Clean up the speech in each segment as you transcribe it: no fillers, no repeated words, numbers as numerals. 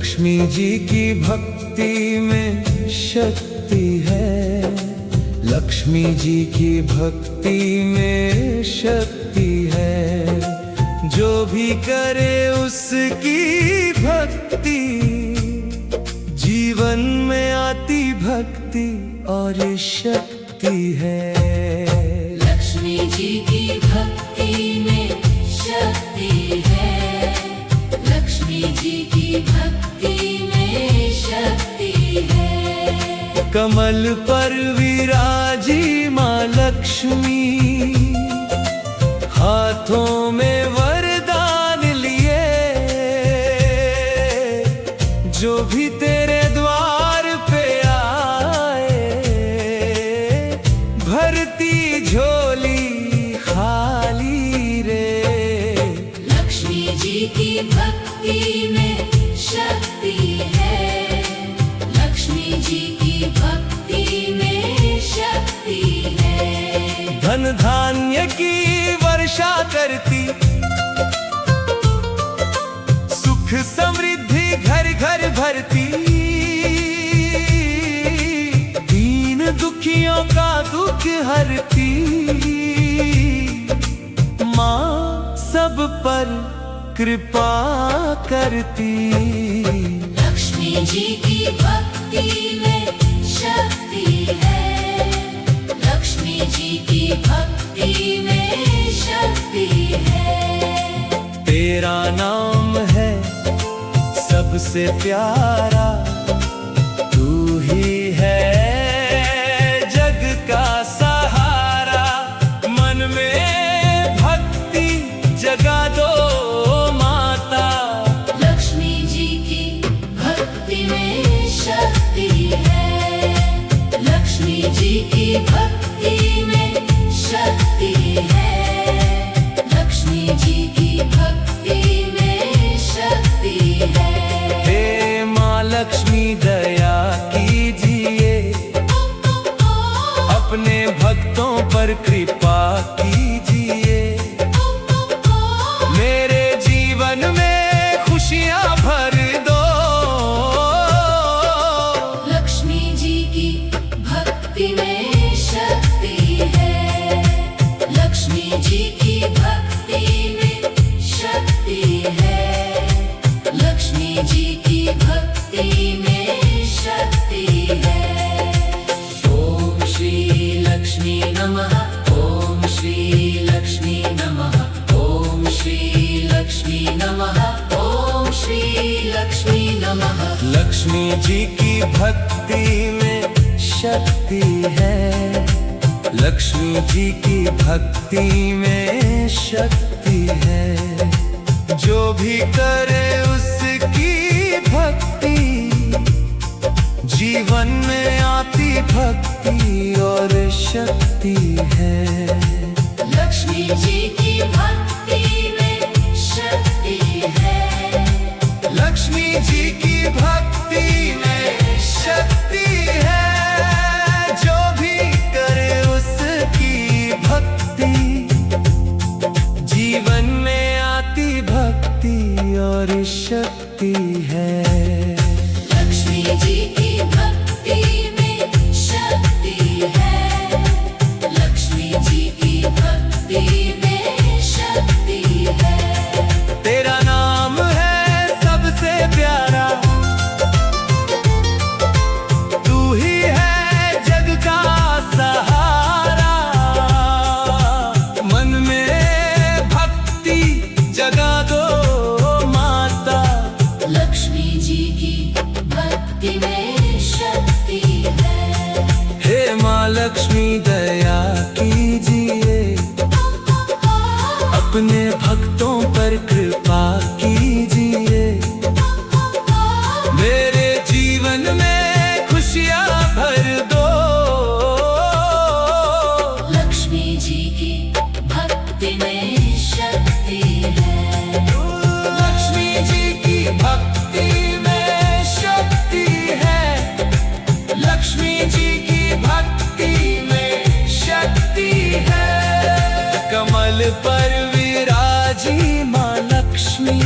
लक्ष्मी जी की भक्ति में शक्ति है। लक्ष्मी जी की भक्ति में शक्ति है। जो भी करे उसकी भक्ति, जीवन में आती भक्ति और शक्ति है। लक्ष्मी जी की भक्ति में शक्ति है। लक्ष्मी जी की भक्ति में शक्ति है। कमल पर विराजी माँ लक्ष्मी, हाथों में वरदान लिए। जो भी तेरे द्वार पे आए, भरती झोली खाली रे। लक्ष्मी जी की भक्ति में शक्ति है। लक्ष्मी जी की भक्ति में शक्ति है। धन धान्य की वर्षा करती, सुख समृद्धि घर घर भरती। दीन दुखियों का दुख हरती। माँ सब पर कृपा करती। लक्ष्मी जी की भक्ति में शक्ति है। लक्ष्मी जी की भक्ति में शक्ति है। तेरा नाम है सबसे प्यारा, तू ही है जग का सहारा। मन में भक्ति जगा दो माता। लक्ष्मी जी की भक्ति में शक्ति है। लक्ष्मी जी की भक्ति में शक्ति है। लक्ष्मी जी की भक्ति में शक्ति है। हे माँ लक्ष्मी दया कीजिए, अपने भक्तों पर कृपा कीजिए। मेरे जीवन में खुशियाँ भर दो। लक्ष्मी जी की भक्ति में शक्ति है। लक्ष्मी जी की भक्ति में शक्ति है। लक्ष्मी जी की भक्ति में शक्ति है। ओम श्री लक्ष्मी नमः। ओम श्री लक्ष्मी नमः। ओम श्री लक्ष्मी नमः। ओम श्री लक्ष्मी नमः। लक्ष्मी जी की भक्ति में शक्ति है। लक्ष्मी जी की भक्ति में शक्ति है। जो भी करे उसकी भक्ति, जीवन में आती भक्ति और शक्ति है। लक्ष्मी जी की भक्ति में शक्ति है। लक्ष्मी जी की भक्ति में शक्ति है। जो भी करे उसकी भक्ति, जीवन में आती भक्ति और शक्ति है। लक्ष्मी जी की भक्ति में शक्ति है। लक्ष्मी जी की भक्ति में शक्ति है। तेरा नाम है सबसे प्यारा, तू ही है जग का सहारा। मन में भक्ति जगा दो माता। लक्ष्मी जी की भक्ति में शक्ति है। हे माँ लक्ष्मी दया कीजिए, अपने भक्तों पर कृपा कीजिए। मेरे जीवन में खुशियाँ भर दो। लक्ष्मी जी की भक्ति में शक्ति है। लक्ष्मी जी की भक्ति में शक्ति है। लक्ष्मी जी की भक्ति में शक्ति है। कमल पर विराजी माँ लक्ष्मी,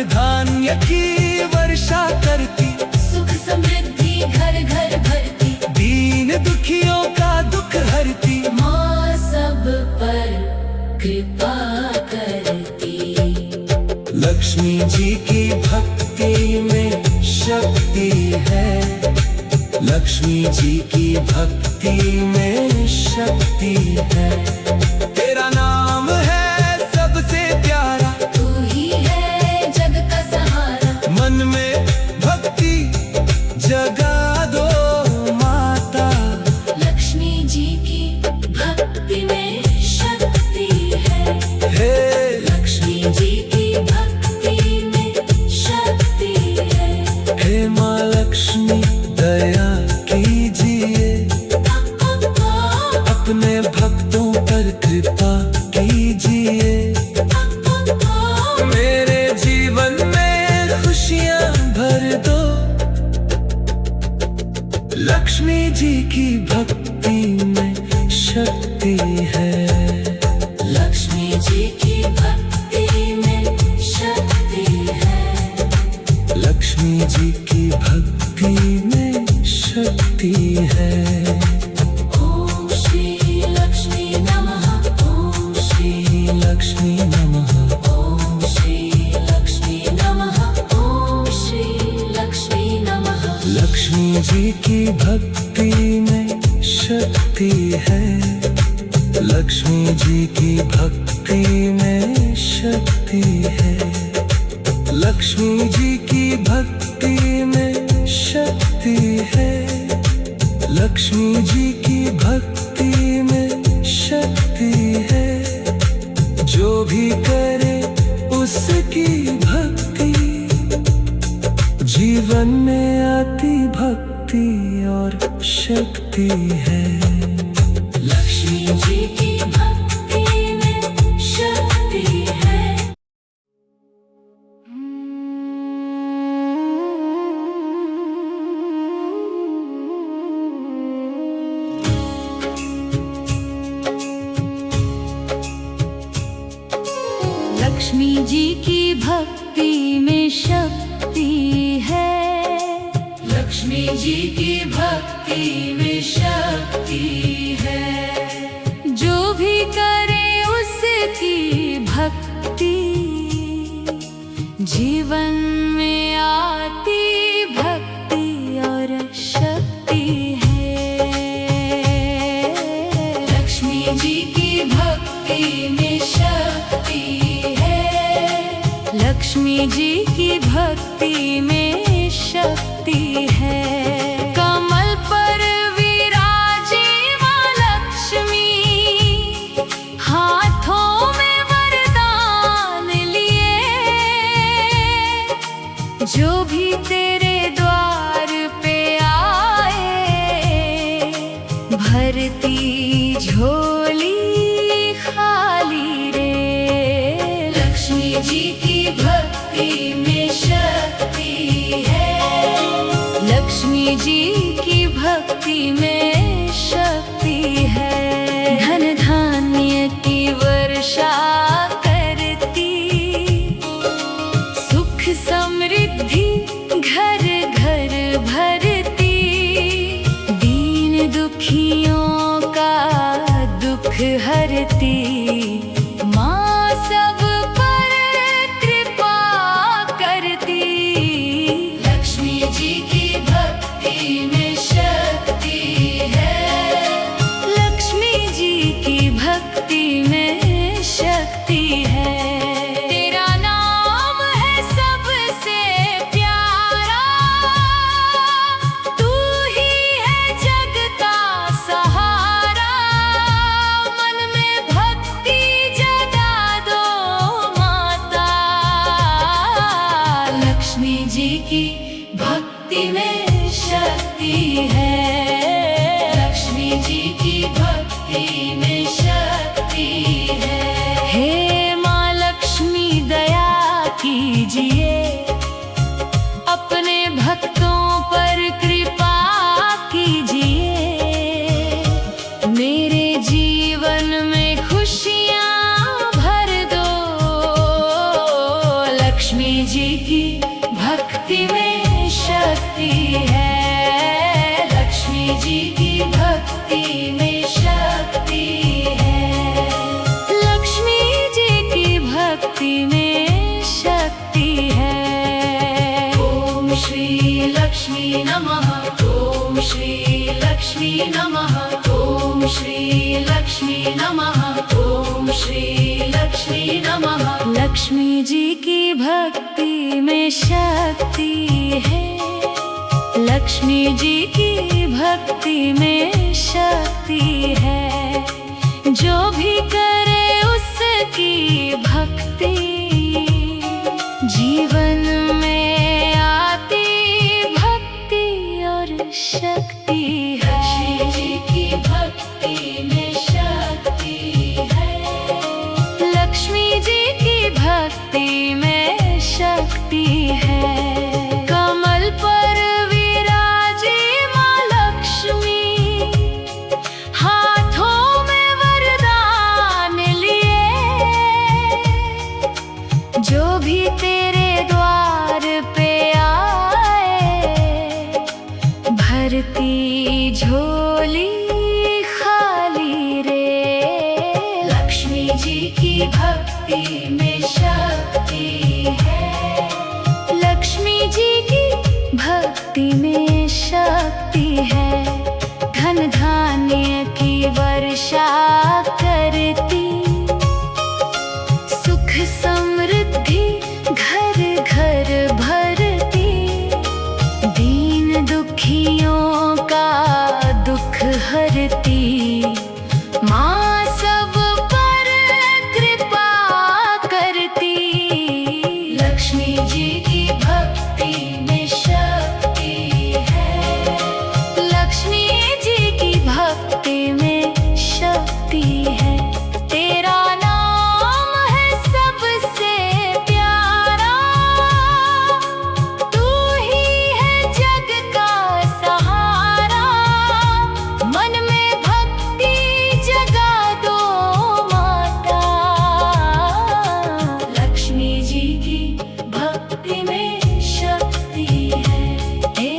धान्य की वर्षा करती, सुख समृद्धि घर घर भरती, दीन दुखियों का दुख हरती, माँ सब पर कृपा करती। लक्ष्मी जी की भक्ति में शक्ति है, लक्ष्मी जी की भक्ति में शक्ति है। तेरा नाम है सबसे प्यारा, तू ही है जग का सहारा, मन में भक्ति जगा दो माता। लक्ष्मी जी की भक्ति में शक्ति है, हे लक्ष्मी जी की भक्ति में शक्ति है। हे माँ लक्ष्मी दया कीजिए, अपने भक्तों पर कृपा कीजिए, मेरे जीवन में खुशियाँ भर दो। लक्ष्मी जी की भक्ति में शक्ति है, लक्ष्मी जी की भक्ति में शक्ति है, लक्ष्मी जी की भक्ति में शक्ति है। ओम श्री लक्ष्मी नमः, ओम श्री लक्ष्मी नमः, ओम श्री लक्ष्मी नमः, ओम श्री लक्ष्मी नमः। लक्ष्मी जी की भक्ति में शक्ति है, लक्ष्मी जी की भक्ति में शक्ति है, लक्ष्मी जी की भक्ति में शक्ति है, लक्ष्मी जी की भक्ति में शक्ति है। जो भी करे उसकी भक्ति, जीवन में आती भक्ति और शक्ति है। लक्ष्मी जी की भक्ति में शक्ति है। लक्ष्मी जी की भक्ति में शक्ति है, लक्ष्मी जी की भक्ति में शक्ति है। जो भी करे उसकी भक्ति, जीवन में आती भक्ति और शक्ति है। लक्ष्मी जी की भक्ति में शक्ति है, लक्ष्मी जी की भक्ति में शक्ति है। कमल पर विराजी माँ लक्ष्मी, हाथों में वरदान लिए, जो भी तेरे द्वार पे आए, भरती झोली खाली रे। लक्ष्मी जी की भक्ति में शक्ति है, लक्ष्मी जी की भक्ति में शक्ति है। धन धान्य की वर्षा करती, सुख समृद्धि घर घर भरती, दीन दुखियों का दुख हरती, माँ सब पर कृपा करती। लक्ष्मी जी की भक्ति में शक्ति है, लक्ष्मी जी की भक्ति में शक्ति है। तेरा नाम है सबसे प्यारा, तू ही है जग का सहारा, मन में भक्ति जगा दो माता। लक्ष्मी जी की भक्ति में शक्ति है, लक्ष्मी जी की भक्ति में शक्ति है। हे माँ लक्ष्मी दया कीजिए, अपने भक्तों पर कृपा कीजिए, मेरे जीवन में खुशियाँ भर दो। लक्ष्मी जी की भक्ति में शक्ति है। लक्ष्मी जी की भक्ति में शक्ति है। लक्ष्मी जी की भक्ति में शक्ति है। ओम श्री लक्ष्मी नमः। ओम श्री लक्ष्मी नमः। ओम श्री लक्ष्मी नमः। ओम श्री लक्ष्मी नमः। लक्ष्मी जी की भक्ति में शक्ति है। लक्ष्मी जी की भक्ति में शक्ति है। जो भी करे उसकी भक्ति जीवन में आती भक्ति और शक्ति है। लक्ष्मी जी की भक्ति में शक्ति है। लक्ष्मी जी की भक्ति में शक्ति है। कमल पर विराजी माँ लक्ष्मी, हाथों में वरदान लिए। जो भी तेरे द्वार पे आए, भरती झोली खाली रे। लक्ष्मी जी की भक्ति में शक्ति है। लक्ष्मी जी की भक्ति में शक्ति है। धन धान्य की वर्षा करती, सुख समृद्धि घर घर भरती। दीन दुखियों का दुख हरती, माँ सब पर कृपा करती। लक्ष्मी जी की भक्ति में शक्ति है। लक्ष्मी जी की भक्ति में शक्ति है। तेरा नाम है सबसे प्यारा, तू ही है जग का सहारा। मन में भक्ति जगा दो माता। लक्ष्मी जी की भक्ति में शक्ति है। हे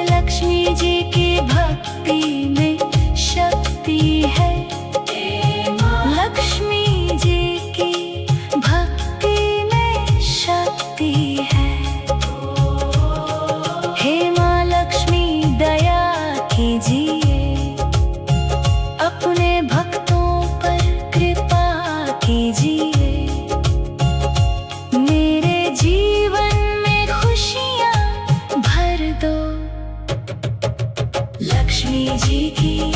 लक्ष्मी जी की भक्ति में शक्ति है। लक्ष्मी जी की भक्ति में शक्ति है। हे माँ लक्ष्मी दया कीजिए, अपने भक्तों पर कृपा कीजिए। मेरे जीवन में खुशियाँ भर दो। लक्ष्मी जी की